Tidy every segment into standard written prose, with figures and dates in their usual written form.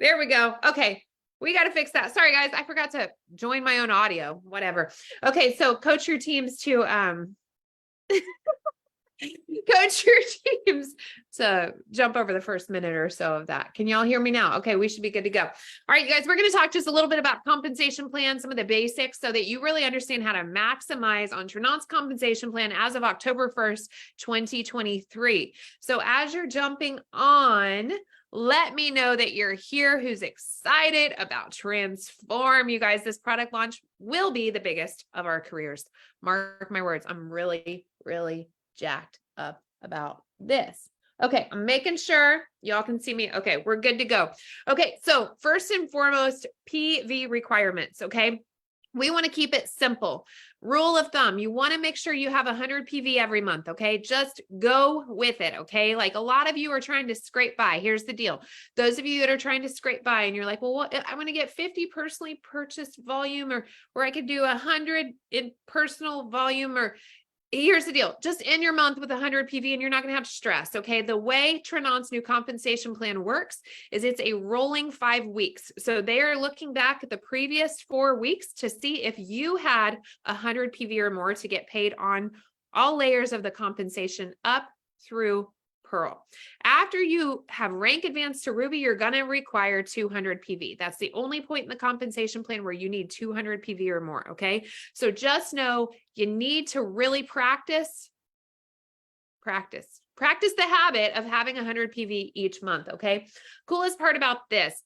There we go. Okay. We got to fix that. Sorry, guys. I forgot to join my own audio, whatever. Okay. So coach your teams to, coach your teams to jump over the first minute or so of that. Can y'all hear me now? Okay, we should be good to go. All right, you guys, we're going to talk just a little bit about compensation plan, some of the basics so that you really understand how to maximize on Trenant's compensation plan as of October 1st, 2023. So as you're jumping on, let me know that you're here, who's excited about Transform. You guys, this product launch will be the biggest of our careers. Mark my words. I'm really, really jacked up about this. Okay, I'm making sure y'all can see me. Okay, we're good to go. Okay, so first and foremost, PV requirements, okay? We want to keep it simple. Rule of thumb, you want to make sure you have 100 PV every month, okay? Just go with it, okay? Like a lot of you are trying to scrape by. Here's the deal. Those of you that are trying to scrape by and you're like, well, what, I'm going to get 50 personally purchased volume or I could do 100 in personal volume or here's the deal. Just end your month with 100 PV and you're not going to have to stress. Okay. The way Trenant's new compensation plan works is it's a rolling 5 weeks. So they are looking back at the previous 4 weeks to see if you had 100 PV or more to get paid on all layers of the compensation up through Pearl. After you have rank advanced to Ruby, you're going to require 200 PV. That's the only point in the compensation plan where you need 200 PV or more. Okay. So just know you need to really practice the habit of having 100 PV each month. Okay. Coolest part about this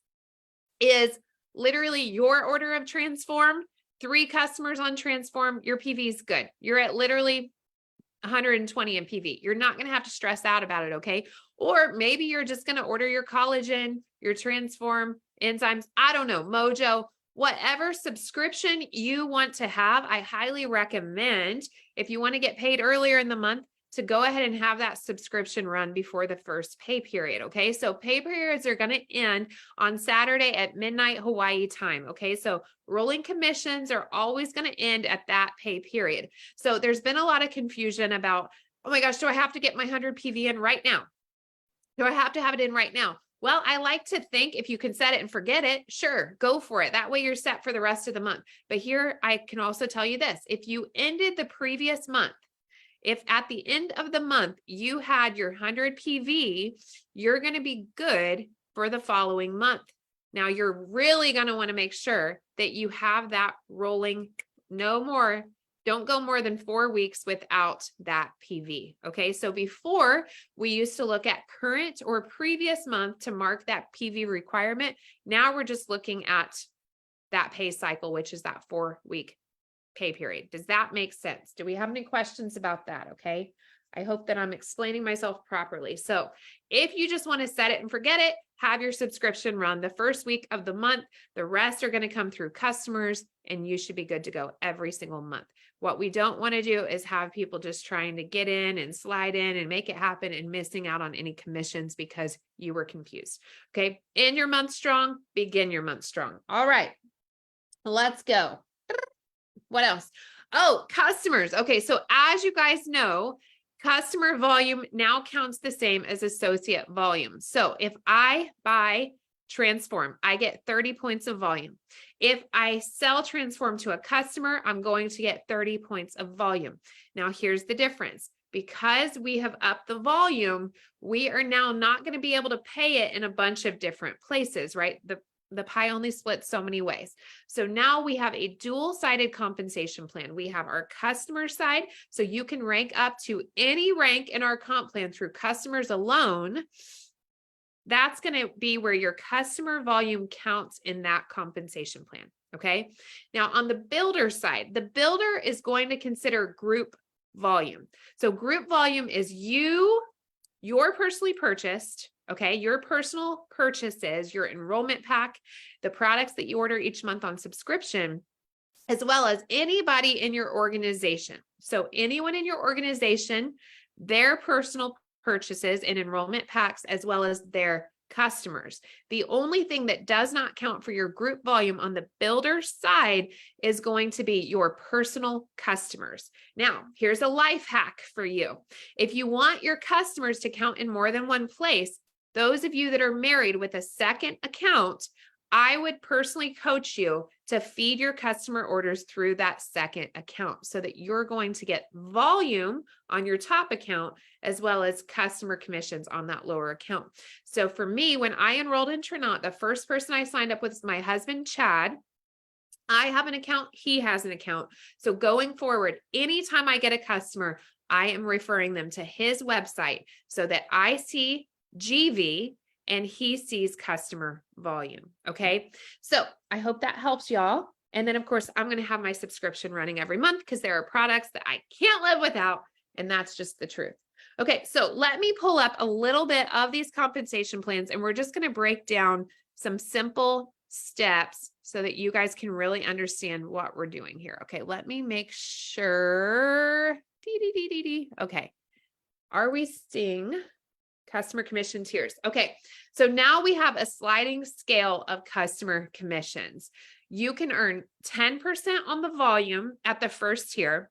is literally your order of Transform, 3 customers on Transform, your PV is good. You're at literally 120 in PV. You're not going to have to stress out about it, okay? Or maybe you're just going to order your collagen, your Transform, enzymes, I don't know, Mojo, whatever subscription you want to have. I highly recommend, if you want to get paid earlier in the month, to go ahead and have that subscription run before the first pay period, okay? So pay periods are going to end on Saturday at midnight Hawaii time, okay? So rolling commissions are always going to end at that pay period. So there's been a lot of confusion about, oh my gosh, do I have to get my 100 PV in right now? Do I have to have it in right now? Well, I like to think if you can set it and forget it, sure, go for it. That way you're set for the rest of the month. But here I can also tell you this, if you ended the previous month, if at the end of the month you had your 100 PV, you're going to be good for the following month. Now you're really going to want to make sure that you have that rolling no more. Don't go more than 4 weeks without that PV. Okay. So before we used to look at current or previous month to mark that PV requirement. Now we're just looking at that pay cycle, which is that 4-week pay period. Does that make sense? Do we have any questions about that? Okay. I hope that I'm explaining myself properly. So if you just want to set it and forget it, have your subscription run the first week of the month. The rest are going to come through customers and you should be good to go every single month. What we don't want to do is have people just trying to get in and slide in and make it happen and missing out on any commissions because you were confused. Okay. End your month strong, begin your month strong. All right, let's go. What else? Oh, customers. Okay. So as you guys know, customer volume now counts the same as associate volume. So if I buy Transform, I get 30 points of volume. If I sell Transform to a customer, I'm going to get 30 points of volume. Now here's the difference. Because we have upped the volume, we are now not going to be able to pay it in a bunch of different places, right? The pie only splits so many ways. So now we have a dual-sided compensation plan. We have our customer side, so you can rank up to any rank in our comp plan through customers alone. That's going to be where your customer volume counts in that compensation plan. Okay. Now on the builder side, the builder is going to consider group volume. So group volume is your personally purchased, okay, your personal purchases, your enrollment pack, the products that you order each month on subscription, as well as anybody in your organization. So anyone in your organization, their personal purchases and enrollment packs, as well as their customers. The only thing that does not count for your group volume on the builder side is going to be your personal customers. Now, here's a life hack for you. If you want your customers to count in more than one place, Those of you that are married with a second account, I would personally coach you to feed your customer orders through that second account so that you're going to get volume on your top account as well as customer commissions on that lower account. So for me, when I enrolled in Trinont, the first person I signed up with was my husband, Chad. I have an account, he has an account. So going forward, anytime I get a customer, I am referring them to his website so that I see GV and he sees customer volume. Okay. So I hope that helps y'all. And then of course, I'm going to have my subscription running every month because there are products that I can't live without. And that's just the truth. Okay. So let me pull up a little bit of these compensation plans and we're just going to break down some simple steps so that you guys can really understand what we're doing here. Okay. Let me make sure. Okay. Are we seeing customer commission tiers? Okay. So now we have a sliding scale of customer commissions. You can earn 10% on the volume at the first tier,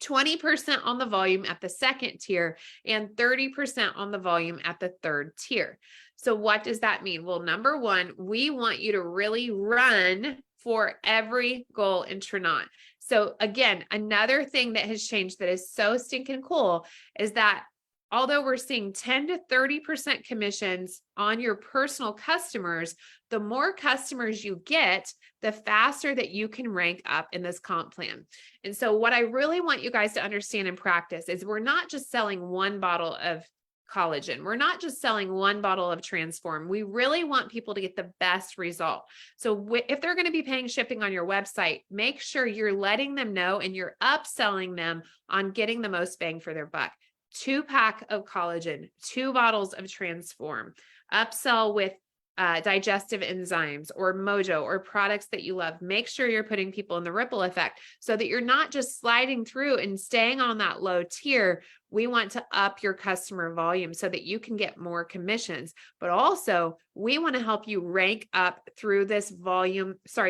20% on the volume at the second tier, and 30% on the volume at the third tier. So what does that mean? Well, number one, we want you to really run for every goal in Trinont. So again, another thing that has changed that is so stinking cool is that although we're seeing 10 to 30% commissions on your personal customers, the more customers you get, the faster that you can rank up in this comp plan. And so what I really want you guys to understand and practice is we're not just selling one bottle of collagen. We're not just selling one bottle of Transform. We really want people to get the best result. So if they're going to be paying shipping on your website, make sure you're letting them know and you're upselling them on getting the most bang for their buck. 2-pack of collagen, 2 bottles of Transform, upsell with digestive enzymes or Mojo or products that you love. Make sure you're putting people in the ripple effect so that you're not just sliding through and staying on that low tier. We want to up your customer volume so that you can get more commissions, but also we want to help you rank up through this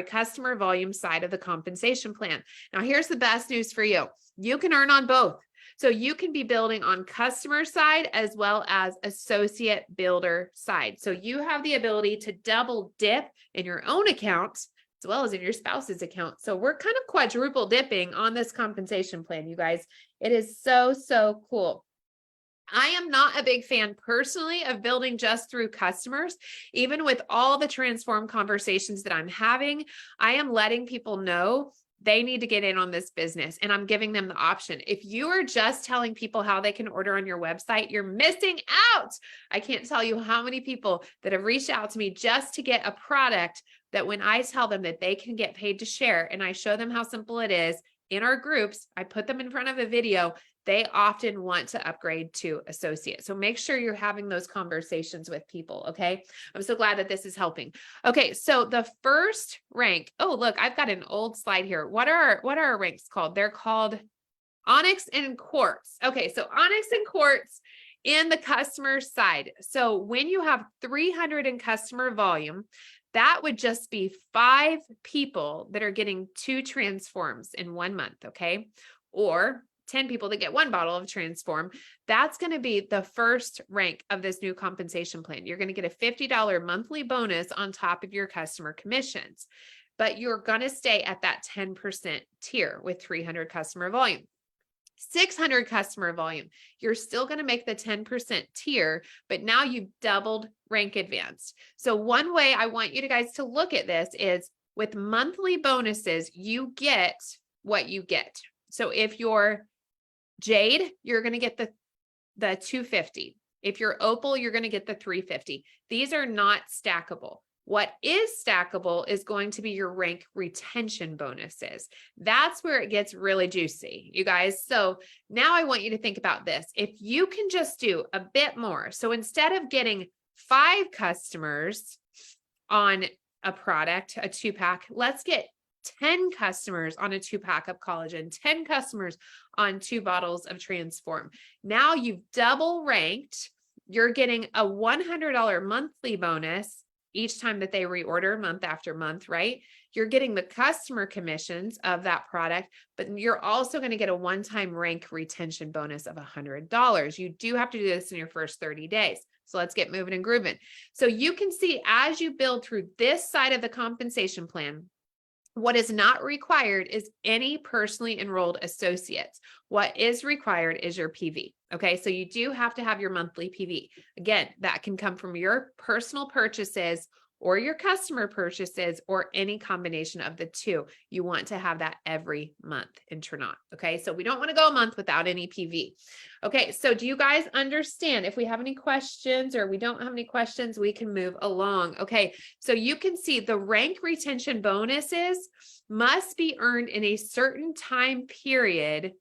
customer volume side of the compensation plan. Now, here's the best news for you. You can earn on both. So you can be building on customer side as well as associate builder side. So you have the ability to double dip in your own account as well as in your spouse's account. So we're kind of quadruple dipping on this compensation plan, you guys. It is so, so cool. I am not a big fan personally of building just through customers. Even with all the Transform conversations that I'm having, I am letting people know they need to get in on this business and I'm giving them the option. If you are just telling people how they can order on your website, you're missing out. I can't tell you how many people that have reached out to me just to get a product that when I tell them that they can get paid to share and I show them how simple it is in our groups, I put them in front of a video, they often want to upgrade to associate. So make sure you're having those conversations with people. Okay. I'm so glad that this is helping. Okay. So the first rank, oh, look, I've got an old slide here. What are our ranks called? They're called Onyx and Quartz. Okay. So Onyx and Quartz in the customer side. So when you have 300 in customer volume, that would just be 5 people that are getting 2 Transforms in 1 month. Okay. Or 10 people that get 1 bottle of Transform. That's going to be the first rank of this new compensation plan. You're going to get a $50 monthly bonus on top of your customer commissions, but you're going to stay at that 10% tier with 300 customer volume. 600 customer volume, you're still going to make the 10% tier, but now you've doubled rank advanced. So one way I want you guys to look at this is with monthly bonuses, you get what you get. So if you're Jade, you're going to get the 250. If you're Opal, you're going to get the 350. These are not stackable. What is stackable is going to be your rank retention bonuses. That's where it gets really juicy, you guys. So now I want you to think about this. If you can just do a bit more, so instead of getting 5 customers on a product, a 2-pack, let's get 10 customers on a 2-pack of collagen, 10 customers on 2 bottles of Transform. Now you've double ranked. You're getting a $100 monthly bonus each time that they reorder month after month, right? You're getting the customer commissions of that product, but you're also going to get a one-time rank retention bonus of $100. You do have to do this in your first 30 days. So let's get moving and grooving. So you can see as you build through this side of the compensation plan, what is not required is any personally enrolled associates. What is required is your PV. Okay, so you do have to have your monthly PV. Again, that can come from your personal purchases or your customer purchases or any combination of the two. You want to have that every month in Trinot. Okay, so we don't want to go a month without any PV. Okay, so do you guys understand? If we have any questions or we don't have any questions, we can move along. Okay, so you can see the rank retention bonuses must be earned in a certain time period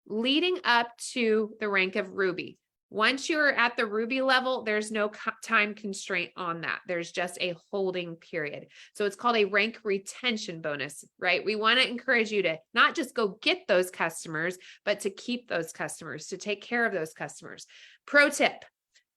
leading up to the rank of Ruby. Once you're at the Ruby level, there's no time constraint on that. There's just a holding period. So it's called a rank retention bonus, right? We want to encourage you to not just go get those customers, but to keep those customers, to take care of those customers. Pro tip,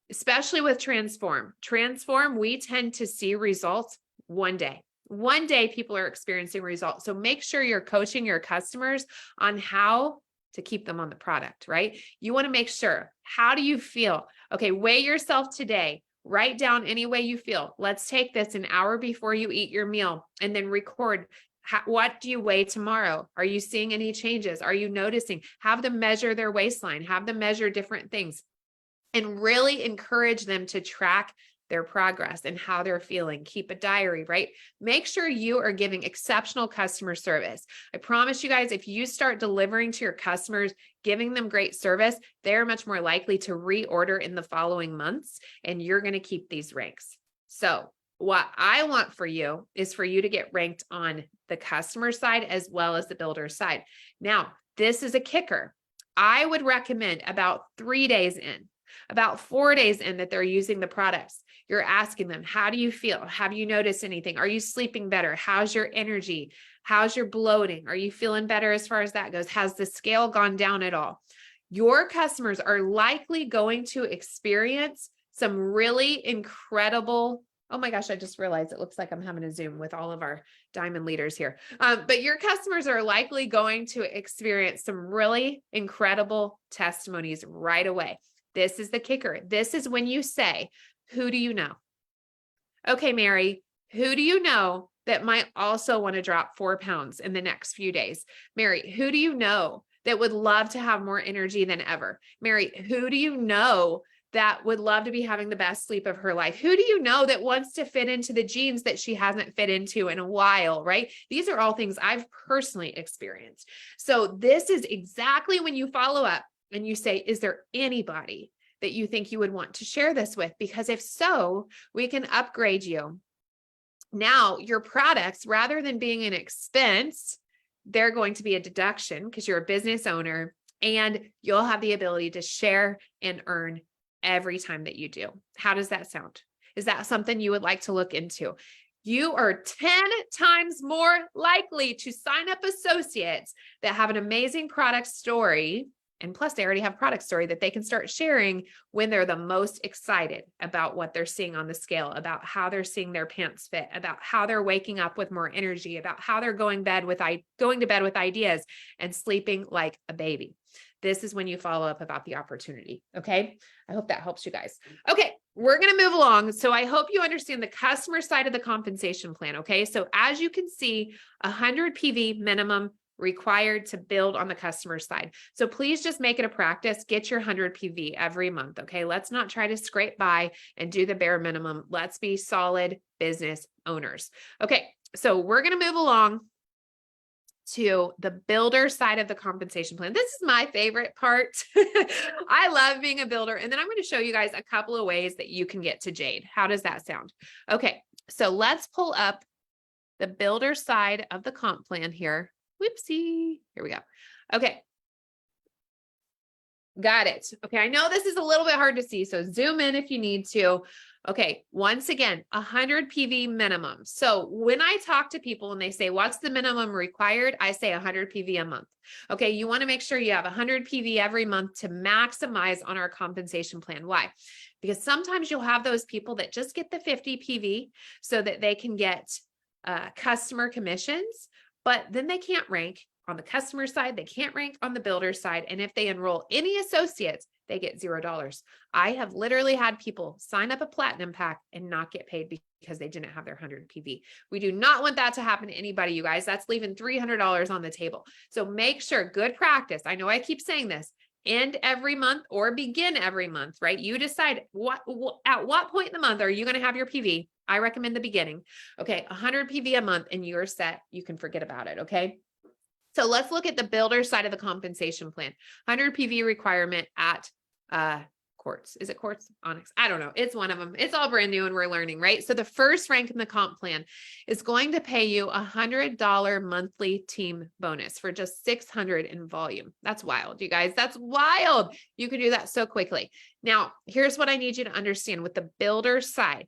especially with Transform. Transform, we tend to see results one day. One day people are experiencing results. So make sure you're coaching your customers on how to keep them on the product, right? You want to make sure, how do you feel? Okay, weigh yourself today. Write down any way you feel. Let's take this an hour before you eat your meal and then record. What do you weigh tomorrow? Are you seeing any changes? Are you noticing? Have them measure their waistline, have them measure different things, and really encourage them to track their progress and how they're feeling. Keep a diary, right? Make sure you are giving exceptional customer service. I promise you guys, if you start delivering to your customers, giving them great service, they're much more likely to reorder in the following months, and you're going to keep these ranks. So what I want for you is for you to get ranked on the customer side as well as the builder side. Now, this is a kicker. I would recommend about 3 days in, about 4 days in that they're using the products. You're asking them, how do you feel? Have you noticed anything? Are you sleeping better? How's your energy? How's your bloating? Are you feeling better as far as that goes? Has the scale gone down at all? Your customers are likely going to experience some really incredible, oh my gosh, I just realized it looks like I'm having a Zoom with all of our diamond leaders here. But your customers are likely going to experience some really incredible testimonies right away. This is the kicker. This is when you say, who do you know? Okay, Mary, who do you know that might also want to drop 4 pounds in the next few days? Mary, who do you know that would love to have more energy than ever? Mary, who do you know that would love to be having the best sleep of her life? Who do you know that wants to fit into the jeans that she hasn't fit into in a while, right? These are all things I've personally experienced. So this is exactly when you follow up and you say, is there anybody that you think you would want to share this with? Because if so, we can upgrade you. Now, your products, rather than being an expense, they're going to be a deduction because you're a business owner, and you'll have the ability to share and earn every time that you do. How does that sound? Is that something you would like to look into? You are 10 times more likely to sign up associates that have an amazing product story. And plus, they already have a product story that they can start sharing when they're the most excited about what they're seeing on the scale, about how they're seeing their pants fit, about how they're waking up with more energy, about how they're going to bed with ideas and sleeping like a baby. This is when you follow up about the opportunity. Okay. I hope that helps you guys. Okay. We're going to move along. So I hope you understand the customer side of the compensation plan. Okay. So as you can see, 100 PV minimum required to build on the customer side. So please just make it a practice. Get your 100 PV every month. Okay. Let's not try to scrape by and do the bare minimum. Let's be solid business owners. Okay. So we're going to move along to the builder side of the compensation plan. This is my favorite part. I love being a builder. And then I'm going to show you guys a couple of ways that you can get to Jade. How does that sound? Okay. So let's pull up the builder side of the comp plan here. Whoopsie. Here we go. Okay. Got it. Okay. I know this is a little bit hard to see, so zoom in if you need to. Okay. Once again, 100 PV minimum. So when I talk to people and they say, what's the minimum required? I say 100 PV a month. Okay. You want to make sure you have 100 PV every month to maximize on our compensation plan. Why? Because sometimes you'll have those people that just get the 50 PV so that they can get customer commissions, but then they can't rank on the customer side. They can't rank on the builder side. And if they enroll any associates, they get $0. I have literally had people sign up a platinum pack and not get paid because they didn't have their 100 PV. We do not want that to happen to anybody, you guys. That's leaving $300 on the table. So make sure, good practice. I know I keep saying this, end every month or begin every month, right? You decide at what point in the month are you going to have your PV? I recommend the beginning. Okay, 100 PV a month and you're set. You can forget about it, okay? So let's look at the builder side of the compensation plan. 100 PV requirement at Quartz. Is it Quartz? Onyx? I don't know. It's one of them. It's all brand new and we're learning, right? So the first rank in the comp plan is going to pay you $100 monthly team bonus for just 600 in volume. That's wild, you guys. That's wild. You can do that so quickly. Now, here's what I need you to understand with the builder side.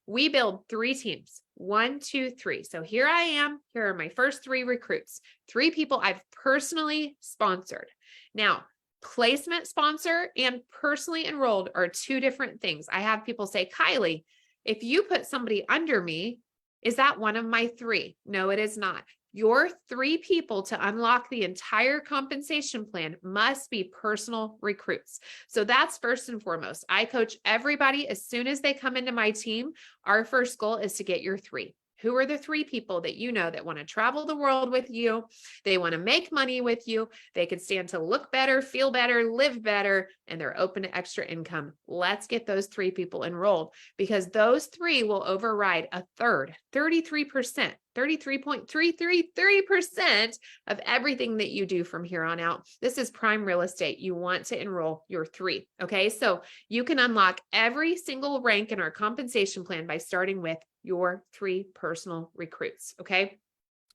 We build 3 teams, 1, 2, 3. So here I am. Here are my first 3 recruits, 3 people I've personally sponsored. Now, placement sponsor and personally enrolled are 2 different things. I have people say, Kylie, if you put somebody under me, is that one of my 3? No, it is not. Your 3 people to unlock the entire compensation plan must be personal recruits. So that's first and foremost. I coach everybody as soon as they come into my team. Our first goal is to get your 3. Who are the 3 people that you know that want to travel the world with you? They want to make money with you. They could stand to look better, feel better, live better, and they're open to extra income. Let's get those 3 people enrolled because those 3 will override a third, 33%. 33.333% of everything that you do from here on out. This is prime real estate. You want to enroll your 3. Okay. So you can unlock every single rank in our compensation plan by starting with your 3 personal recruits. Okay.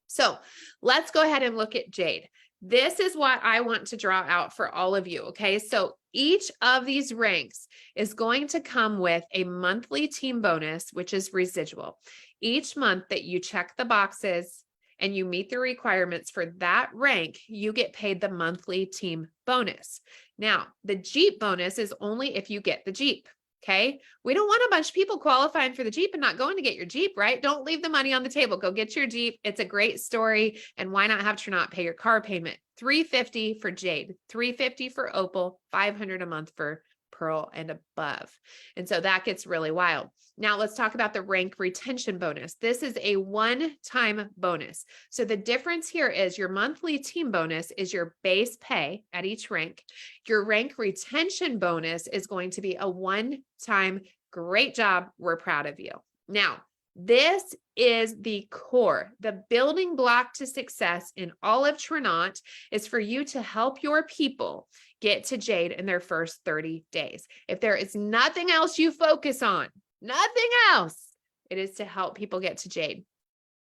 So let's go ahead and look at Jade. This is what I want to draw out for all of you. Okay. So each of these ranks is going to come with a monthly team bonus, which is residual. Each month that you check the boxes and you meet the requirements for that rank, you get paid the monthly team bonus. Now, the Jeep bonus is only if you get the Jeep. Okay. We don't want a bunch of people qualifying for the Jeep and not going to get your Jeep, right? Don't leave the money on the table. Go get your Jeep. It's a great story. And why not have Trinot pay your car payment? $350 for Jade, $350 for Opal, $500 a month for Pearl and above. And so that gets really wild. Now let's talk about the rank retention bonus. This is a one-time bonus. So the difference here is your monthly team bonus is your base pay at each rank. Your rank retention bonus is going to be a one-time, great job. We're proud of you. Now, this is the core, the building block to success in all of Trinot is for you to help your people get to Jade in their first 30 days. If there is nothing else you focus on, nothing else, it is to help people get to Jade.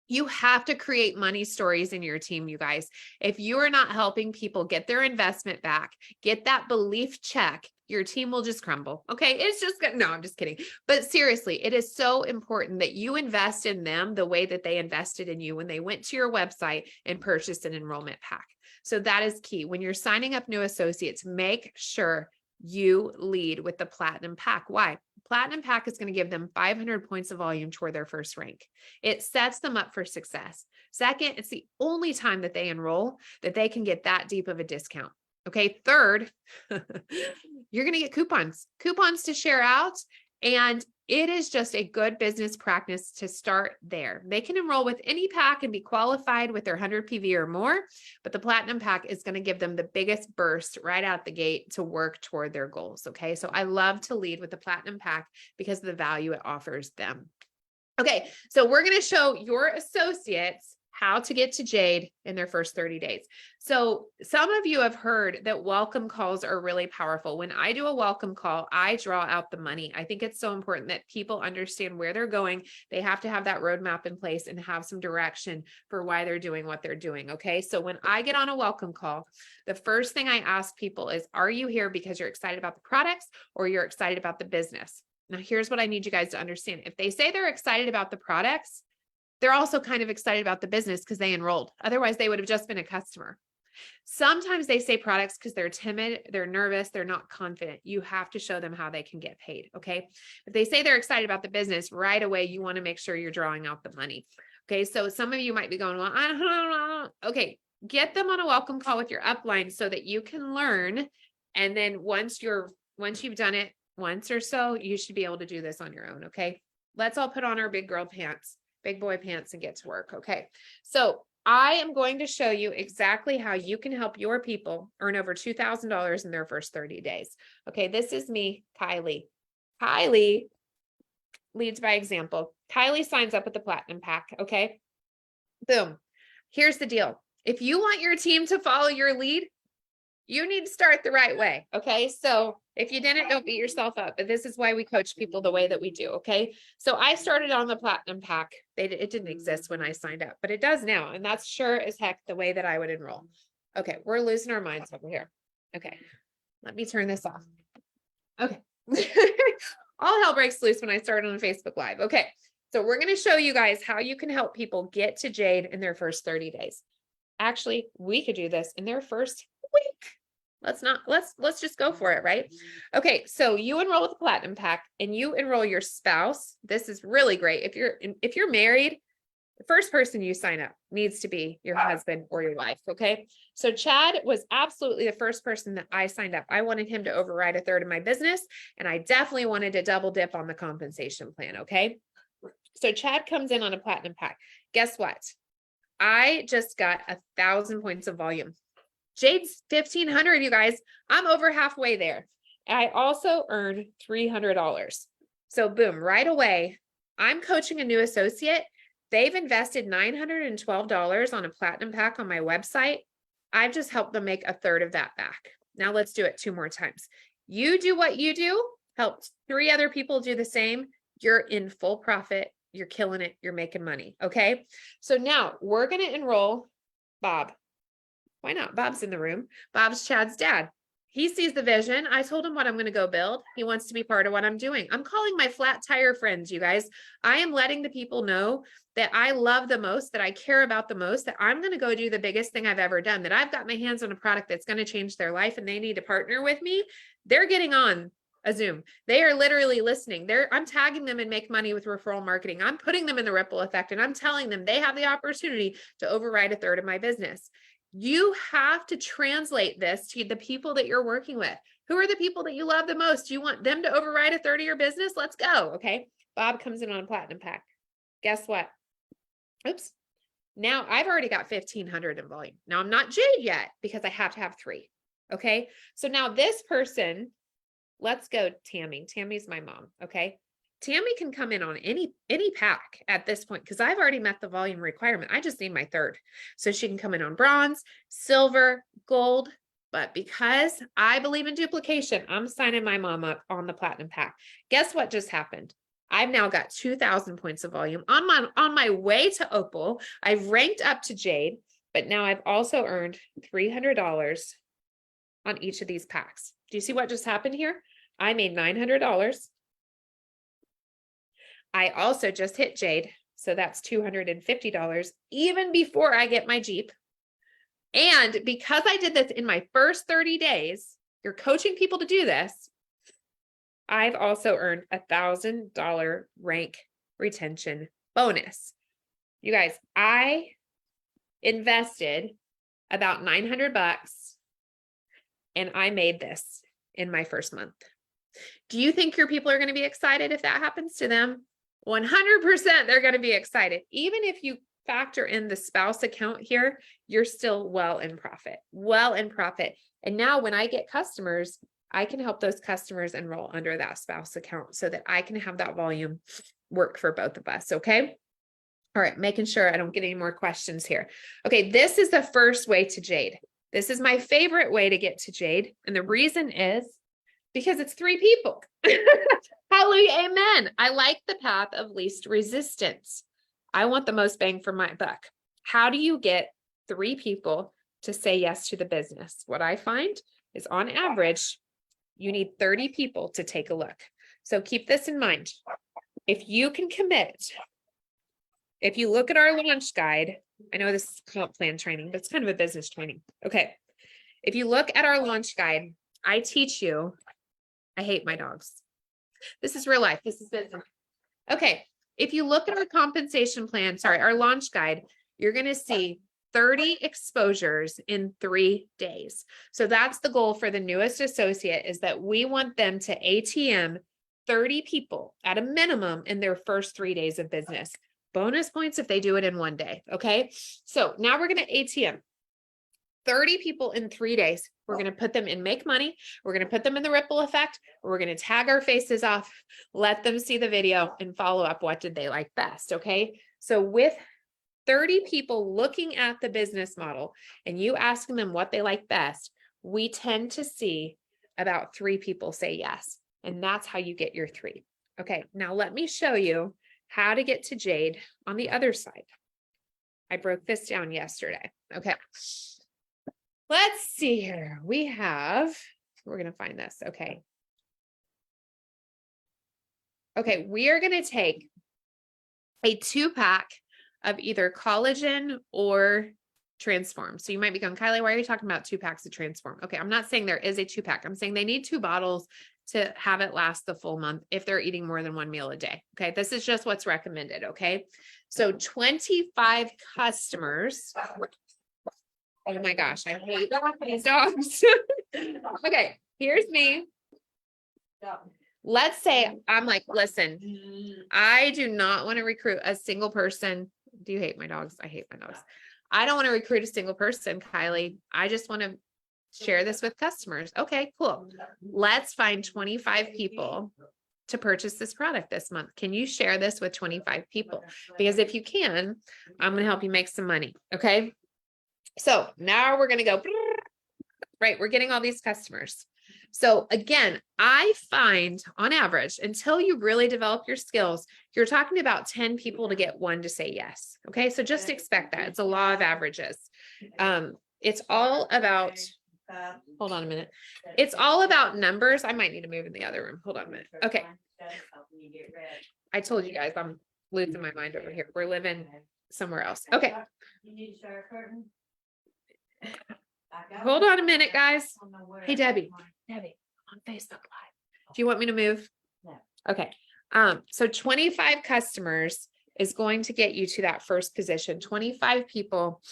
You have to create money stories in your team, you guys. If you are not helping people get their investment back, get that belief check, your team will just crumble. Okay. It's just good. No, I'm just kidding. But seriously, it is so important that you invest in them the way that they invested in you when they went to your website and purchased an enrollment pack. So that is key. When you're signing up new associates, make sure you lead with the platinum pack. Why? Platinum pack is going to give them 500 points of volume toward their first rank. It sets them up for success. Second, it's the only time that they enroll that they can get that deep of a discount. Okay. Third, you're going to get coupons to share out. And it is just a good business practice to start there. They can enroll with any pack and be qualified with their 100 PV or more, but the platinum pack is going to give them the biggest burst right out the gate to work toward their goals. Okay. So I love to lead with the platinum pack because of the value it offers them. Okay. So we're going to show your associates how to get to Jade in their first 30 days. So some of you have heard that welcome calls are really powerful. When I do a welcome call, I draw out the money. I think it's so important that people understand where they're going. They have to have that roadmap in place and have some direction for why they're doing what they're doing. Okay. So when I get on a welcome call, the first thing I ask people is, are you here because you're excited about the products or you're excited about the business? Now, here's what I need you guys to understand. If they say they're excited about the products, they're also kind of excited about the business because they enrolled. Otherwise, they would have just been a customer. Sometimes they say products because they're timid, they're nervous, they're not confident. You have to show them how they can get paid. Okay. If they say they're excited about the business right away, you want to make sure you're drawing out the money. Okay. So some of you might be going, well, I don't know. Okay. Get them on a welcome call with your upline so that you can learn. And then once you're once you've done it once or so, you should be able to do this on your own. Okay. Let's all put on our big girl pants, big boy pants, and get to work. Okay. So I am going to show you exactly how you can help your people earn over $2,000 in their first 30 days. Okay. This is me, Kylie. Kylie leads by example. Kylie signs up with the Platinum Pack. Okay. Boom. Here's the deal. If you want your team to follow your lead, you need to start the right way. Okay. So if you didn't, don't beat yourself up, but this is why we coach people the way that we do. Okay. So I started on the Platinum Pack. It didn't exist when I signed up, but it does now. And that's sure as heck the way that I would enroll. Okay. We're losing our minds over here. Okay. Let me turn this off. Okay. All hell breaks loose when I started on Facebook Live. Okay. So we're going to show you guys how you can help people get to Jade in their first 30 days. Actually, we could do this in their first week. Let's just go for it, right? Okay, so you enroll with the Platinum Pack and you enroll your spouse. This is really great. If you're married, the first person you sign up needs to be your husband or your wife. Okay. So Chad was absolutely the first person that I signed up. I wanted him to override a third of my business, and I definitely wanted to double dip on the compensation plan. Okay. So Chad comes in on a Platinum Pack. Guess what? I just got 1,000 points of volume. Jade's 1,500, you guys. I'm over halfway there. I also earned $300. So boom, right away, I'm coaching a new associate. They've invested $912 on a Platinum Pack on my website. I've just helped them make a third of that back. Now let's do it 2 more times. You do what you do, help 3 other people do the same. You're in full profit. You're killing it. You're making money. Okay. So now we're going to enroll Bob. Why not? Bob's in the room. Bob's Chad's dad. He sees the vision. I told him what I'm going to go build. He wants to be part of what I'm doing. I'm calling my flat tire friends, you guys. I am letting the people know that I love the most, that I care about the most, that I'm going to go do the biggest thing I've ever done, that I've got my hands on a product that's going to change their life and they need to partner with me. They're getting on a Zoom. They are literally listening. I'm tagging them and make money with referral marketing. I'm putting them in the ripple effect, and I'm telling them they have the opportunity to override a third of my business. You have to translate this to the people that you're working with. Who are the people that you love the most? Do you want them to override a third of your business? Let's go. Okay. Bob comes in on a Platinum Pack. Guess what? Oops. Now I've already got 1,500 in volume. Now I'm not Jade yet because I have to have 3. Okay. So now this person, let's go Tammy. Tammy's my mom. Okay. Tammy can come in on any pack at this point because I've already met the volume requirement. I just need my third. So she can come in on bronze, silver, gold. But because I believe in duplication, I'm signing my mom up on the Platinum Pack. Guess what just happened? I've now got 2,000 points of volume on my way to Opal. I've ranked up to Jade, but now I've also earned $300 on each of these packs. Do you see what just happened here? I made $900. I also just hit Jade, so that's $250 even before I get my Jeep. And because I did this in my first 30 days, you're coaching people to do this, I've also earned $1,000 rank retention bonus. You guys, I invested about $900 and I made this in my first month. Do you think your people are going to be excited if that happens to them? 100% they're going to be excited. Even if you factor in the spouse account here, you're still well in profit. And now when I get customers, I can help those customers enroll under that spouse account so that I can have that volume work for both of us. Okay. All right. Making sure I don't get any more questions here. Okay. This is the first way to Jade. This is my favorite way to get to Jade. And the reason is because it's 3 people. Hallelujah. Amen. I like the path of least resistance. I want the most bang for my buck. How do you get 3 people to say yes to the business? What I find is on average, you need 30 people to take a look. So keep this in mind. If you can commit, if you look at our launch guide, I know this is comp plan training, but it's kind of a business training. Okay. If you look at our launch guide, I teach you, I hate my dogs. This is real life. This is business. Okay. If you look at our compensation plan, our launch guide, you're going to see 30 exposures in 3 days. So that's the goal for the newest associate, is that we want them to ATM 30 people at a minimum in their first 3 days of business. Bonus points if they do it in 1 day. Okay. So now we're going to ATM 30 people in 3 days. We're going to put them in Make Money. We're going to put them in the ripple effect. We're going to tag our faces off, let them see the video and follow up. What did they like best? Okay. So with 30 people looking at the business model and you asking them what they like best, we tend to see about 3 people say yes. And that's how you get your 3. Okay. Now let me show you how to get to Jade on the other side. I broke this down yesterday. Okay. Let's see here. We're going to find this. Okay. Okay. We are going to take a 2-pack of either collagen or transform. So you might be going, Kylie, why are you talking about 2 packs of transform? Okay. I'm not saying there is a 2-pack. I'm saying they need 2 bottles to have it last the full month if they're eating more than 1 meal a day. Okay. This is just what's recommended. Okay. So 25 customers. Oh my gosh, I hate these dogs. Okay, here's me. Let's say I'm like, listen, I do not want to recruit a single person. Do you hate my dogs? I hate my dogs. I don't want to recruit a single person, Kylie. I just want to share this with customers. Okay, cool. Let's find 25 people to purchase this product this month. Can you share this with 25 people? Because if you can, I'm going to help you make some money. Okay. So now we're going to go, right? We're getting all these customers. So again, I find on average, until you really develop your skills, you're talking about 10 people to get 1 to say yes. Okay. So just expect that. It's a law of averages. It's all about, hold on a minute. It's all about numbers. I might need to move in the other room. Hold on a minute. Okay. I told you guys, I'm losing my mind over here. We're living somewhere else. Okay. Hold on a minute, guys. Hey, Debbie, I'm on Facebook Live. Do you want me to move? No. Okay. So 25 customers is going to get you to that first position, 25 people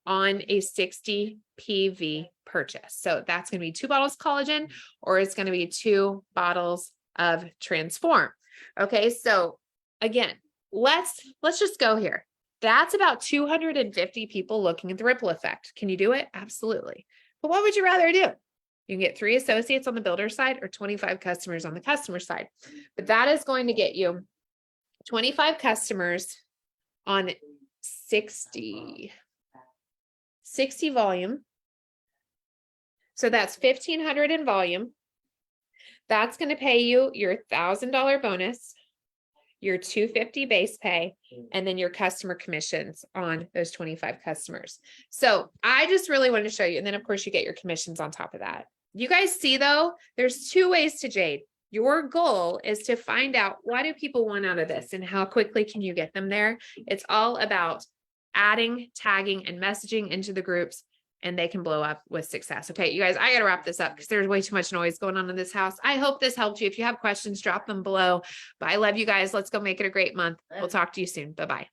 on a 60 PV purchase. So that's going to be 2 bottles collagen, or it's going to be 2 bottles of transform. Okay. So again, let's just go here. That's about 250 people looking at the ripple effect. Can you do it? Absolutely. But what would you rather do? You can get 3 associates on the builder side or 25 customers on the customer side. But that is going to get you 25 customers on 60 volume. So that's 1,500 in volume. That's going to pay you your $1,000 bonus, your $250 base pay, and then your customer commissions on those 25 customers. So I just really wanted to show you. And then of course you get your commissions on top of that. You guys see though, there's 2 ways to Jade. Your goal is to find out, what do people want out of this and how quickly can you get them there? It's all about adding, tagging, and messaging into the groups, and they can blow up with success. Okay, you guys, I got to wrap this up because there's way too much noise going on in this house. I hope this helped you. If you have questions, drop them below. But I love you guys. Let's go make it a great month. We'll talk to you soon. Bye-bye.